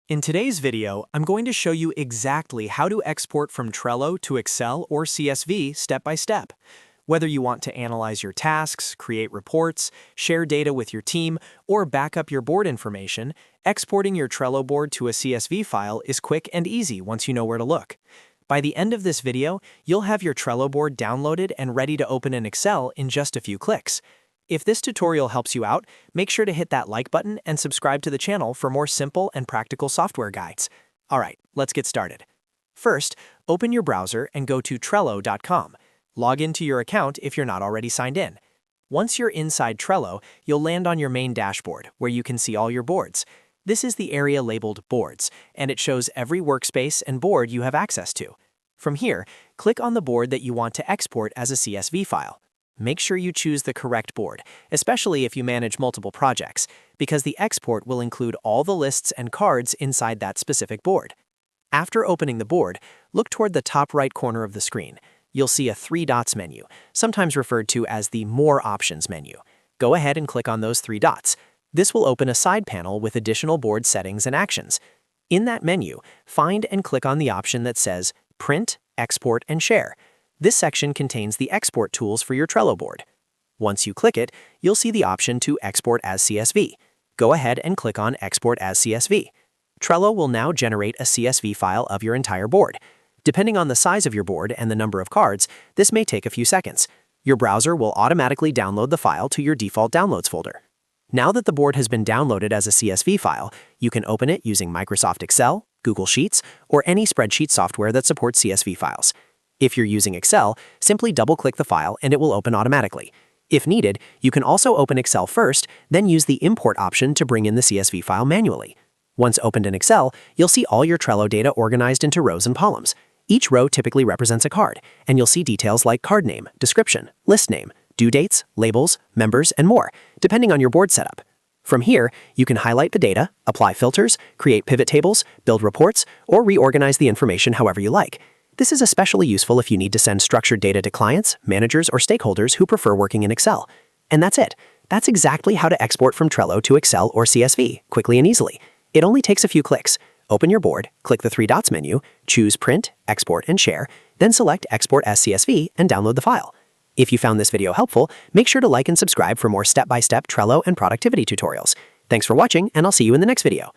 In today's video, I'm going to show you exactly how to export from Trello to Excel or CSV step by step. Whether you want to analyze your tasks, create reports, share data with your team, or back up your board information, exporting your Trello board to a CSV file is quick and easy once you know where to look. By the end of this video, you'll have your Trello board downloaded and ready to open in Excel in just a few clicks. If this tutorial helps you out, make sure to hit that like button and subscribe to the channel for more simple and practical software guides. Alright, let's get started. First, open your browser and go to Trello.com. Log into your account if you're not already signed in. Once you're inside Trello, you'll land on your main dashboard, where you can see all your boards. This is the area labeled Boards, and it shows every workspace and board you have access to. From here, click on the board that you want to export as a CSV file. Make sure you choose the correct board, especially if you manage multiple projects, because the export will include all the lists and cards inside that specific board. After opening the board, look toward the top right corner of the screen. You'll see a 3 dots menu, sometimes referred to as the More Options menu. Go ahead and click on those 3 dots. This will open a side panel with additional board settings and actions. In that menu, find and click on the option that says Print, Export, and Share. This section contains the export tools for your Trello board. Once you click it, you'll see the option to export as CSV. Go ahead and click on Export as CSV. Trello will now generate a CSV file of your entire board. Depending on the size of your board and the number of cards, this may take a few seconds. Your browser will automatically download the file to your default downloads folder. Now that the board has been downloaded as a CSV file, you can open it using Microsoft Excel, Google Sheets, or any spreadsheet software that supports CSV files. If you're using Excel, simply double-click the file and it will open automatically. If needed, you can also open Excel first, then use the Import option to bring in the CSV file manually. Once opened in Excel, you'll see all your Trello data organized into rows and columns. Each row typically represents a card, and you'll see details like card name, description, list name, due dates, labels, members, and more, depending on your board setup. From here, you can highlight the data, apply filters, create pivot tables, build reports, or reorganize the information however you like. This is especially useful if you need to send structured data to clients, managers, or stakeholders who prefer working in Excel. And that's it. That's exactly how to export from Trello to Excel or CSV, quickly and easily. It only takes a few clicks. Open your board, click the 3 dots menu, choose Print, Export, and Share, then select Export as CSV and download the file. If you found this video helpful, make sure to like and subscribe for more step-by-step Trello and productivity tutorials. Thanks for watching, and I'll see you in the next video.